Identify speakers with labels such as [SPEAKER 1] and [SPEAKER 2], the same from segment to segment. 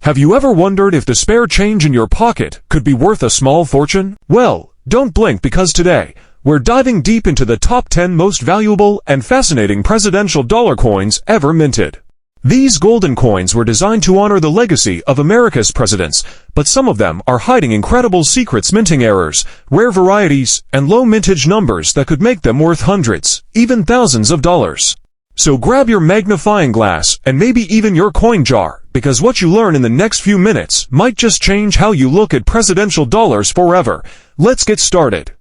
[SPEAKER 1] Have you ever wondered if the spare change in your pocket could be worth a small fortune? Well, don't blink, because today, we're diving deep into the top 10 most valuable and fascinating presidential dollar coins ever minted. These golden coins were designed to honor the legacy of America's presidents, but some of them are hiding incredible secrets: minting errors, rare varieties, and low mintage numbers that could make them worth hundreds, even thousands of dollars. So grab your magnifying glass and maybe even your coin jar, because what you learn in the next few minutes might just change how you look at presidential dollars forever. Let's get started.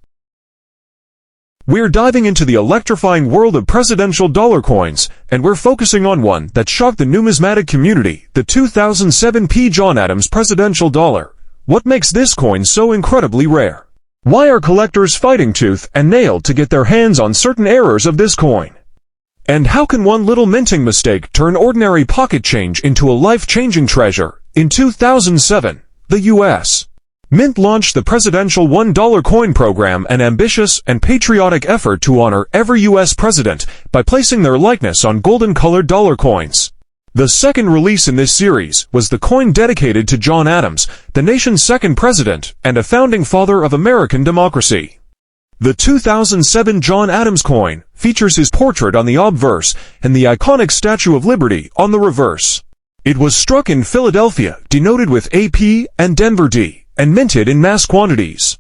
[SPEAKER 1] We're diving into the electrifying world of presidential dollar coins, and we're focusing on one that shocked the numismatic community: the 2007 John Adams presidential dollar. What makes this coin so incredibly rare? Why are collectors fighting tooth and nail to get their hands on certain errors of this coin? And how can one little minting mistake turn ordinary pocket change into a life-changing treasure? In 2007, the U.S. Mint launched the presidential $1 coin program, an ambitious and patriotic effort to honor every U.S. president by placing their likeness on golden-colored dollar coins. The second release in this series was the coin dedicated to John Adams, the nation's second president and a founding father of American democracy. The 2007 John Adams coin features his portrait on the obverse and the iconic Statue of Liberty on the reverse. It was struck in Philadelphia, denoted with AP and Denver D, and minted in mass quantities.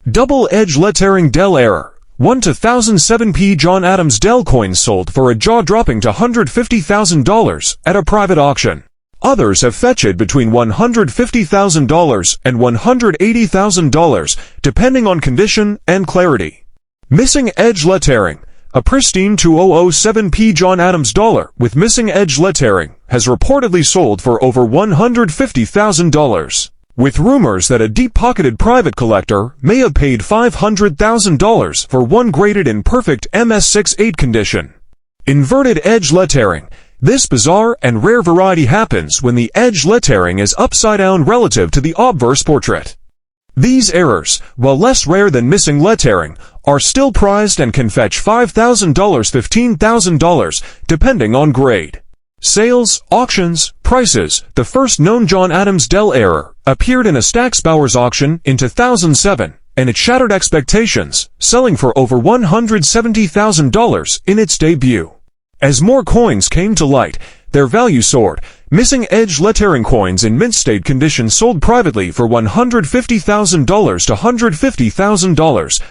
[SPEAKER 1] Double-edged lettering Del error. 1 to 1007 John Adams Del coins sold for a jaw-dropping to $150,000 at a private auction. Others have fetched between $150,000 and $180,000, depending on condition and clarity. Missing edge lettering. A pristine 2007 John Adams dollar with missing edge lettering has reportedly sold for over $150,000, with rumors that a deep-pocketed private collector may have paid $500,000 for one graded in perfect MS68 condition. Inverted edge lettering. This bizarre and rare variety happens when the edge lettering is upside down relative to the obverse portrait. These errors, while less rare than missing lettering, are still prized and can fetch $5,000, $15,000, depending on grade. Sales, auctions, prices. The first known John Adams Del error appeared in a Stack's Bowers auction in 2007, and it shattered expectations, selling for over $170,000 in its debut. As more coins came to light, their value soared. Missing edge lettering coins in mint state condition sold privately for $150,000 to $150,000.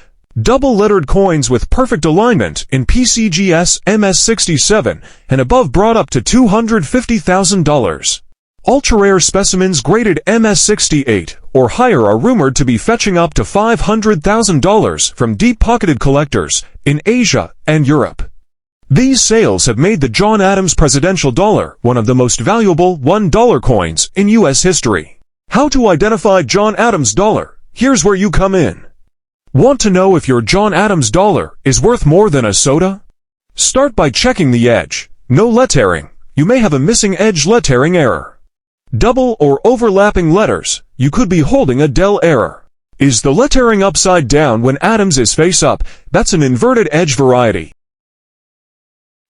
[SPEAKER 1] Double-lettered coins with perfect alignment in PCGS MS67 and above brought up to $250,000. Ultra-rare specimens graded MS68 or higher are rumored to be fetching up to $500,000 from deep-pocketed collectors in Asia and Europe. These sales have made the John Adams presidential dollar one of the most valuable $1 coins in U.S. history. How to identify John Adams dollar? Here's where you come in. Want to know if your John Adams dollar is worth more than a soda? Start by checking the edge. No lettering. You may have a missing edge lettering error. Double or overlapping letters. You could be holding a Del error. Is the lettering upside down when Adams is face up? That's an inverted edge variety.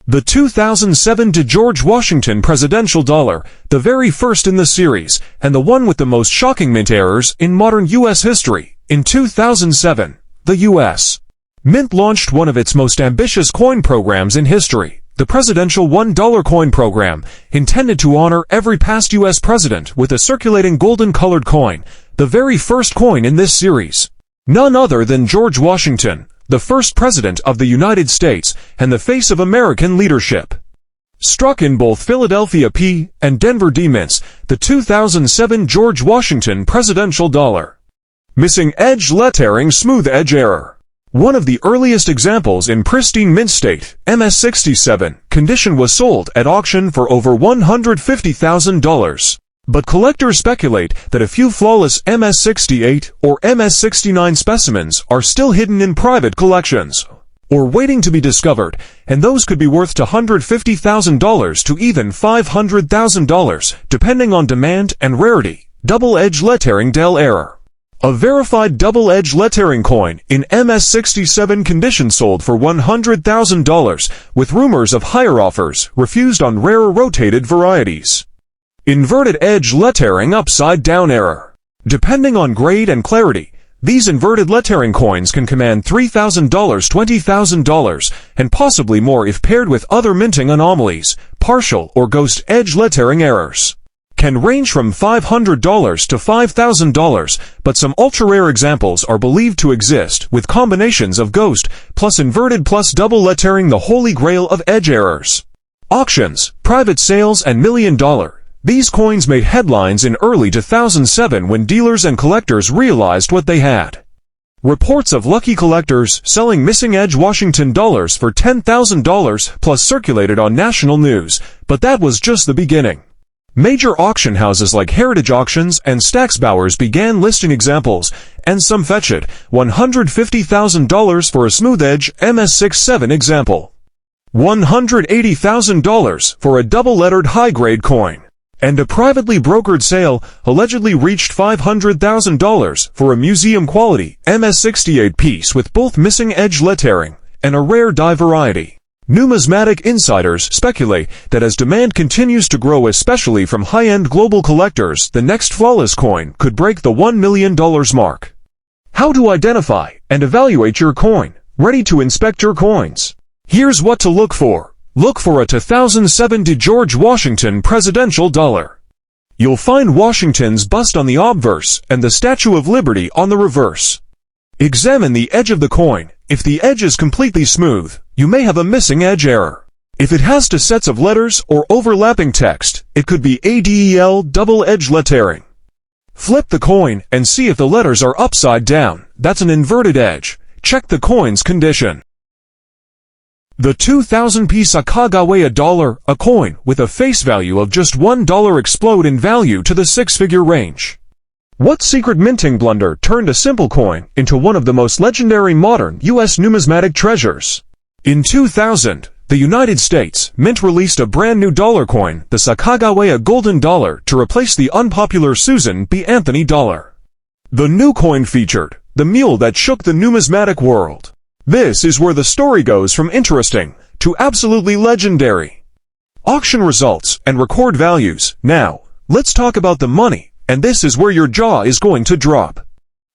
[SPEAKER 1] The 2007 George Washington presidential dollar, the very first in the series, and the one with the most shocking mint errors in modern U.S. history. In 2007, the U.S. Mint launched one of its most ambitious coin programs in history, the presidential $1 coin program, intended to honor every past U.S. president with a circulating golden-colored coin, the very first coin in this series. None other than George Washington, the first president of the United States and the face of American leadership. Struck in both Philadelphia P and Denver D mints, the 2007 George Washington presidential dollar. Missing edge lettering, smooth edge error. One of the earliest examples in pristine mint state, MS67, condition was sold at auction for over $150,000. But collectors speculate that a few flawless MS68 or MS69 specimens are still hidden in private collections, or waiting to be discovered, and those could be worth $150,000 to even $500,000, depending on demand and rarity. Double-edged lettering Del error. A verified double-edged lettering coin in MS67 condition sold for $100,000, with rumors of higher offers refused on rarer rotated varieties. Inverted edge lettering upside down error. Depending on grade and clarity, these inverted lettering coins can command $3,000, $20,000, and possibly more if paired with other minting anomalies, partial or ghost edge lettering errors. Can range from $500 to $5,000, but some ultra-rare examples are believed to exist with combinations of ghost plus inverted plus double lettering, the holy grail of edge errors. Auctions, private sales, and $1 million. These coins made headlines in early 2007 when dealers and collectors realized what they had. Reports of lucky collectors selling missing edge Washington dollars for $10,000 plus circulated on national news, but that was just the beginning. Major auction houses like Heritage Auctions and Stacksbowers began listing examples, and some fetched $150,000 for a smooth edge MS67 example, $180,000 for a double-lettered high-grade coin, and a privately brokered sale allegedly reached $500,000 for a museum-quality MS68 piece with both missing edge lettering and a rare die variety. Numismatic insiders speculate that as demand continues to grow, especially from high-end global collectors, the next flawless coin could break the $1 million mark. How to identify and evaluate your coin? Ready to inspect your coins? Here's what to look for. Look for a 2070 George Washington presidential dollar. You'll find Washington's bust on the obverse and the Statue of Liberty on the reverse. Examine the edge of the coin. If the edge is completely smooth, you may have a missing edge error. If it has two sets of letters or overlapping text, it could be ADEL double edge lettering. Flip the coin and see if the letters are upside down. That's an inverted edge. Check the coin's condition. The 2000p Sacagawea dollar, a coin with a face value of just $1, explode in value to the six-figure range. What secret minting blunder turned a simple coin into one of the most legendary modern U.S. numismatic treasures? In 2000, the United States Mint released a brand new dollar coin, the Sacagawea Golden Dollar, to replace the unpopular Susan B. Anthony dollar. The new coin featured the mule that shook the numismatic world. This is where the story goes from interesting to absolutely legendary. Auction results and record values. Now, let's talk about the money. And this is where your jaw is going to drop.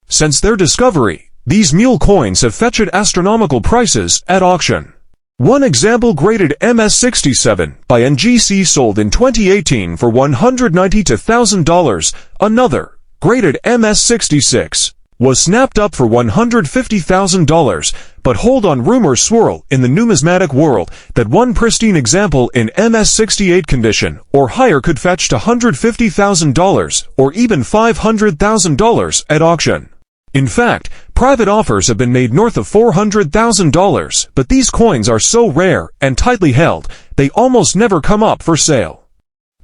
[SPEAKER 1] Since their discovery, these mule coins have fetched astronomical prices at auction. One example, graded MS67 by NGC, sold in 2018 for $192,000. Another, graded MS66, was snapped up for $150,000, but hold on, rumors swirl in the numismatic world that one pristine example in MS68 condition or higher could fetch $150,000 or even $500,000 at auction. In fact, private offers have been made north of $400,000, but these coins are so rare and tightly held, they almost never come up for sale.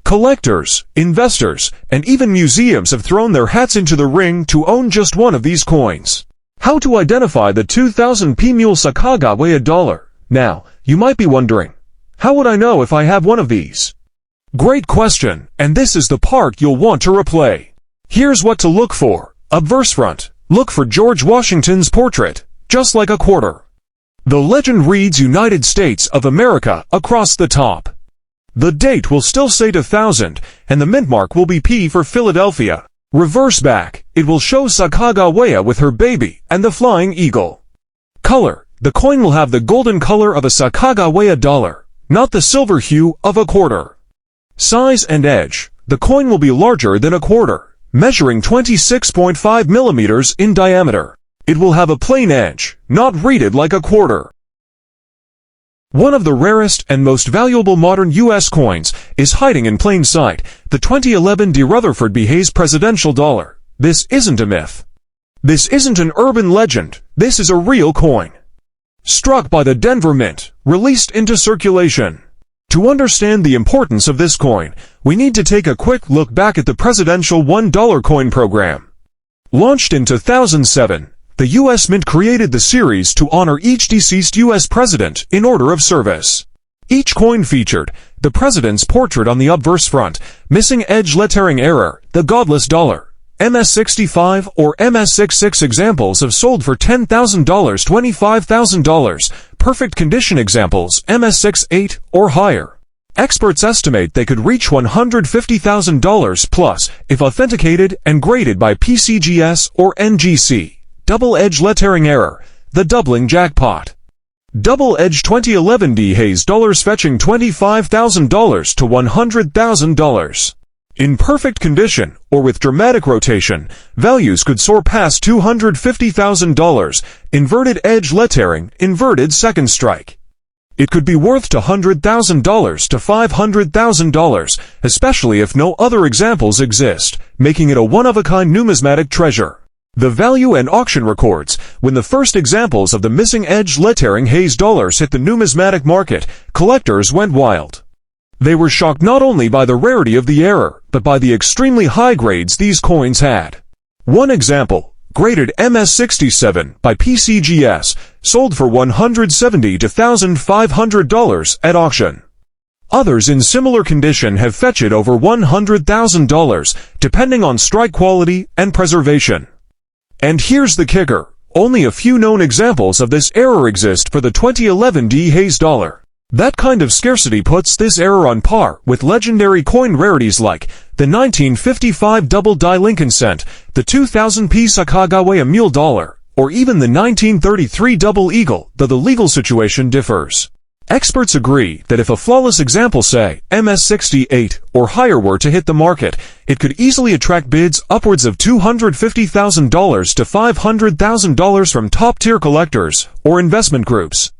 [SPEAKER 1] Collectors, investors, and even museums have thrown their hats into the ring to own just one of these coins. How to identify the 2000p mule Sacagawea dollar? Now, you might be wondering, how would I know if I have one of these? Great question, and this is the part you'll want to replay. Here's what to look for. Obverse front. Look for George Washington's portrait, just like a quarter. The legend reads United States of America across the top. The date will still say 2000, and the mint mark will be P for Philadelphia. Reverse back, it will show Sacagawea with her baby and the flying eagle. Color, the coin will have the golden color of a Sacagawea dollar, not the silver hue of a quarter. Size and edge, the coin will be larger than a quarter, measuring 26.5 millimeters in diameter. It will have a plain edge, not reeded like a quarter. One of the rarest and most valuable modern U.S. coins is hiding in plain sight, the 2011 de Rutherford B. Hayes presidential dollar. This isn't a myth. This isn't an urban legend. This is a real coin. Struck by the Denver Mint, released into circulation. To understand the importance of this coin, we need to take a quick look back at the presidential $1 coin program. Launched in 2007, the U.S. Mint created the series to honor each deceased U.S. president in order of service. Each coin featured the president's portrait on the obverse front, missing edge lettering error, the godless dollar. MS65 or MS66 examples have sold for $10,000, $25,000. Perfect condition examples, MS68 or higher. Experts estimate they could reach $150,000 plus if authenticated and graded by PCGS or NGC. Double-edged lettering error, the doubling jackpot. Double-edged 2011 D Hayes dollars fetching $25,000 to $100,000. In perfect condition, or with dramatic rotation, values could soar past $250,000. Inverted edge lettering, inverted second strike. It could be worth $100,000 to $500,000, especially if no other examples exist, making it a one-of-a-kind numismatic treasure. The value and auction records, when the first examples of the missing edge lettering Hayes dollars hit the numismatic market, collectors went wild. They were shocked not only by the rarity of the error, but by the extremely high grades these coins had. One example, graded MS67 by PCGS, sold for $170,000 to $1,500 at auction. Others in similar condition have fetched over $100,000, depending on strike quality and preservation. And here's the kicker, only a few known examples of this error exist for the 2011 D Hayes dollar. That kind of scarcity puts this error on par with legendary coin rarities like the 1955 double die Lincoln cent, the 2000-piece Akagawa mule dollar, or even the 1933 double eagle, though the legal situation differs. Experts agree that if a flawless example, say, MS68 or higher were to hit the market, it could easily attract bids upwards of $250,000 to $500,000 from top-tier collectors or investment groups.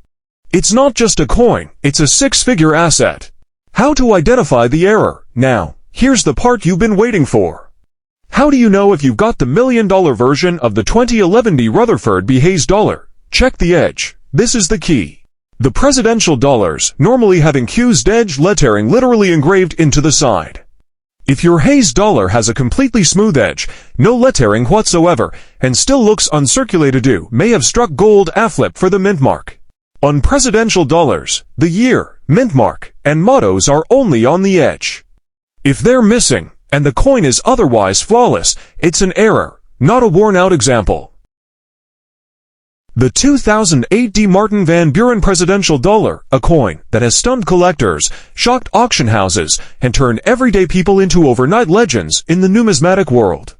[SPEAKER 1] It's not just a coin, it's a six-figure asset. How to identify the error? Now, here's the part you've been waiting for. How do you know if you've got the $1 million version of the 2011 D Rutherford B Hayes dollar? Check the edge. This is the key. The presidential dollars normally have accused edge lettering literally engraved into the side. If your Hayes dollar has a completely smooth edge, no lettering whatsoever, and still looks uncirculated, you may have struck gold A-flip for the mint mark. On presidential dollars, the year, mint mark, and mottos are only on the edge. If they're missing, and the coin is otherwise flawless, it's an error, not a worn-out example. The 2008 D. Martin Van Buren presidential dollar, a coin that has stunned collectors, shocked auction houses, and turned everyday people into overnight legends in the numismatic world.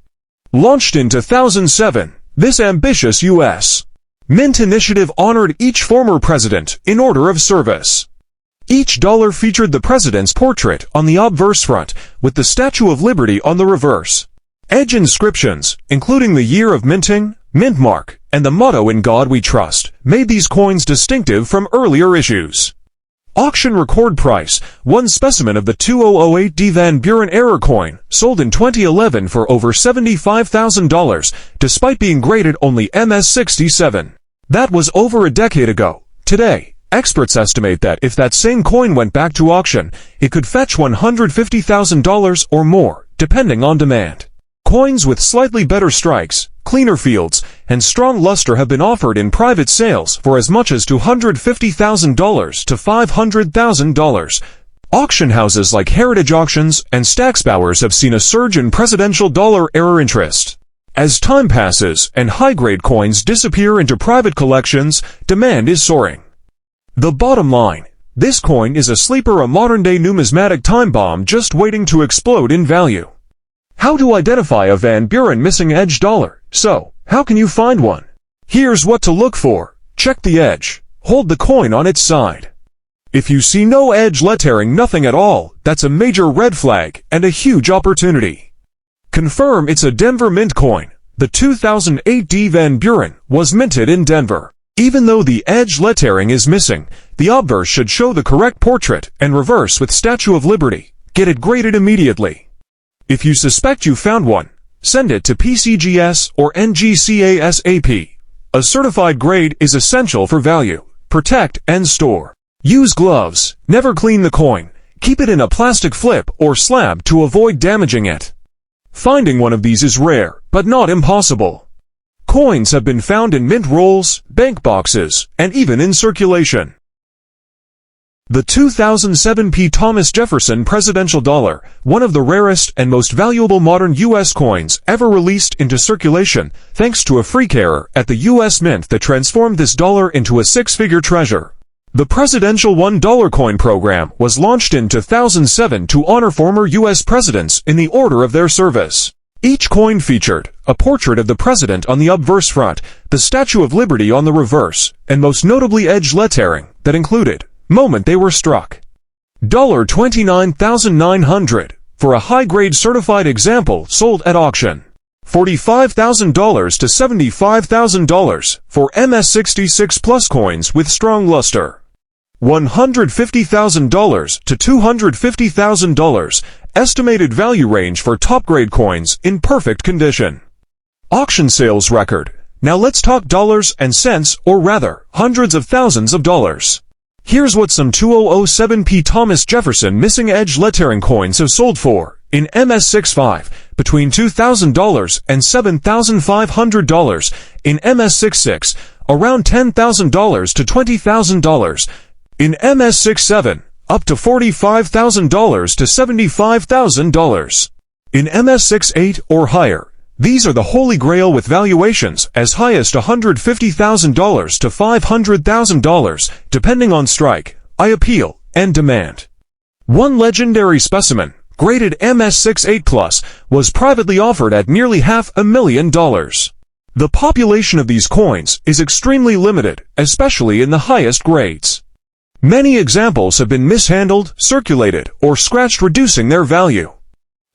[SPEAKER 1] Launched in 2007, this ambitious U.S. Mint initiative honored each former president in order of service. Each dollar featured the president's portrait on the obverse front, with the Statue of Liberty on the reverse. Edge inscriptions, including the year of minting, mint mark, and the motto "In God We Trust," made these coins distinctive from earlier issues. Auction record price, one specimen of the 2008 D. Van Buren error coin, sold in 2011 for over $75,000, despite being graded only MS67. That was over a decade ago. Today, experts estimate that if that same coin went back to auction, it could fetch $150,000 or more, depending on demand. Coins with slightly better strikes, cleaner fields, and strong luster have been offered in private sales for as much as $250,000 to $500,000. Auction houses like Heritage Auctions and Stack's Bowers have seen a surge in presidential dollar error interest. As time passes and high-grade coins disappear into private collections, demand is soaring. The bottom line: this coin is a sleeper, a modern-day numismatic time bomb just waiting to explode in value. How to identify a Van Buren missing edge dollar? So, how can you find one? Here's what to look for. Check the edge. Hold the coin on its side. If you see no edge lettering, nothing at all, that's a major red flag and a huge opportunity. Confirm it's a Denver Mint coin. The 2008 D. Van Buren was minted in Denver. Even though the edge lettering is missing, the obverse should show the correct portrait and reverse with Statue of Liberty. Get it graded immediately. If you suspect you found one, send it to PCGS or NGC ASAP. A certified grade is essential for value, protect, and store. Use gloves. Never clean the coin. Keep it in a plastic flip or slab to avoid damaging it. Finding one of these is rare, but not impossible. Coins have been found in mint rolls, bank boxes, and even in circulation. The 2007 P. Thomas Jefferson presidential dollar, one of the rarest and most valuable modern U.S. coins ever released into circulation, thanks to a freak error at the U.S. Mint that transformed this dollar into a six-figure treasure. The presidential $1 coin program was launched in 2007 to honor former U.S. presidents in the order of their service. Each coin featured a portrait of the president on the obverse front, the Statue of Liberty on the reverse, and most notably edge lettering that included moment they were struck. $29,900 for a high-grade certified example sold at auction. $45,000 to $75,000 for MS66 Plus coins with strong luster. $150,000 to $250,000 estimated value range for top-grade coins in perfect condition. Auction sales record. Now let's talk dollars and cents, or rather, hundreds of thousands of dollars. Here's what some 2007p Thomas Jefferson missing edge lettering coins have sold for. In MS65, between $2,000 and $7,500. In MS66, around $10,000 to $20,000. In MS67, up to $45,000 to $75,000. In MS68 or higher, these are the holy grail with valuations as high as $150,000 to $500,000, depending on strike, appeal, and demand. One legendary specimen, graded MS68 Plus, was privately offered at nearly $500,000. The population of these coins is extremely limited, especially in the highest grades. Many examples have been mishandled, circulated, or scratched, reducing their value.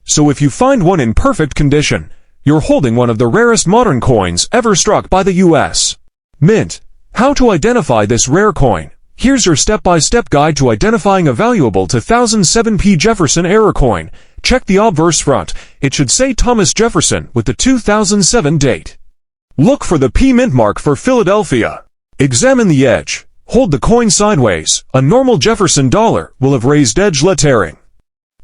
[SPEAKER 1] So if you find one in perfect condition, you're holding one of the rarest modern coins ever struck by the U.S. Mint. How to identify this rare coin? Here's your step-by-step guide to identifying a valuable 2007p Jefferson era coin. Check the obverse front. It should say Thomas Jefferson with the 2007 date. Look for the P mint mark for Philadelphia. Examine the edge. Hold the coin sideways. A normal Jefferson dollar will have raised edge lettering.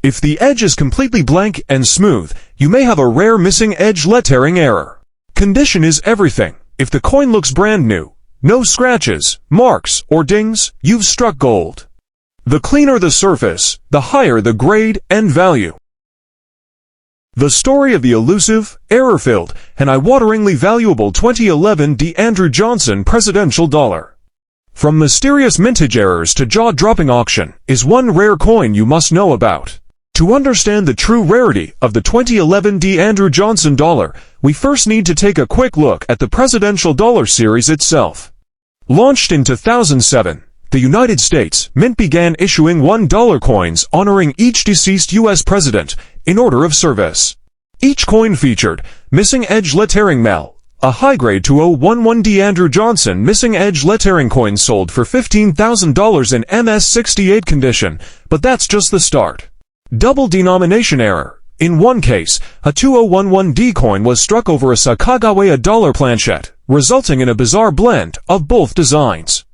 [SPEAKER 1] If the edge is completely blank and smooth, you may have a rare missing edge lettering error. Condition is everything. If the coin looks brand new, no scratches, marks, or dings, you've struck gold. The cleaner the surface, the higher the grade and value. The story of the elusive, error-filled, and eye-wateringly valuable 2011 D. Andrew Johnson presidential dollar. From mysterious mintage errors to jaw-dropping auction is one rare coin you must know about. To understand the true rarity of the 2011 D. Andrew Johnson dollar, we first need to take a quick look at the presidential dollar series itself. Launched in 2007, the United States Mint began issuing $1 coins honoring each deceased U.S. president in order of service. Each coin featured missing edge lettering Mel, a high-grade 2011 D. Andrew Johnson missing edge lettering coin sold for $15,000 in MS68 condition, but that's just the start. Double denomination error. In one case, a 2011D coin was struck over a Sacagawea dollar planchette, resulting in a bizarre blend of both designs.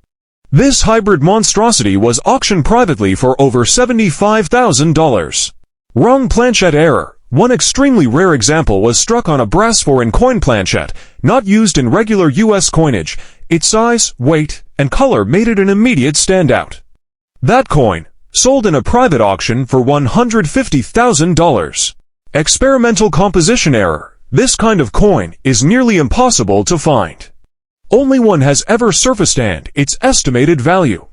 [SPEAKER 1] This hybrid monstrosity was auctioned privately for over $75,000. Wrong planchette error. One extremely rare example was struck on a brass foreign coin planchette, not used in regular U.S. coinage. Its size, weight, and color made it an immediate standout. That coin sold in a private auction for $150,000. Experimental composition error. This kind of coin is nearly impossible to find. Only one has ever surfaced and its estimated value.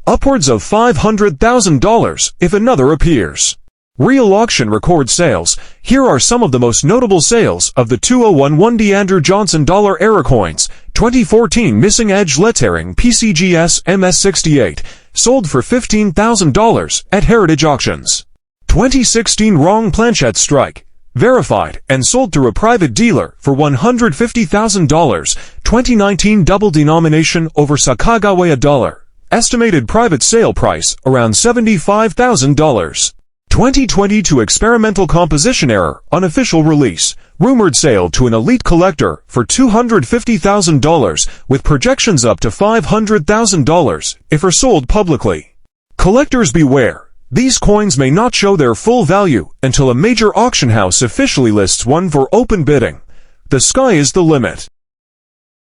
[SPEAKER 1] Upwards of $500,000 if another appears. Real auction record sales. Here are some of the most notable sales of the 2011 D. Andrew Johnson dollar era coins. 2014 missing edge lettering PCGS MS68, sold for $15,000 at Heritage Auctions. 2016 wrong planchette strike, verified and sold through a private dealer for $150,000. 2019 double denomination over Sacagawea dollar, estimated private sale price around $75,000. 2022 experimental composition error, unofficial release, rumored sale to an elite collector for $250,000 with projections up to $500,000 if are sold publicly. Collectors beware. These coins may not show their full value until a major auction house officially lists one for open bidding. The sky is the limit.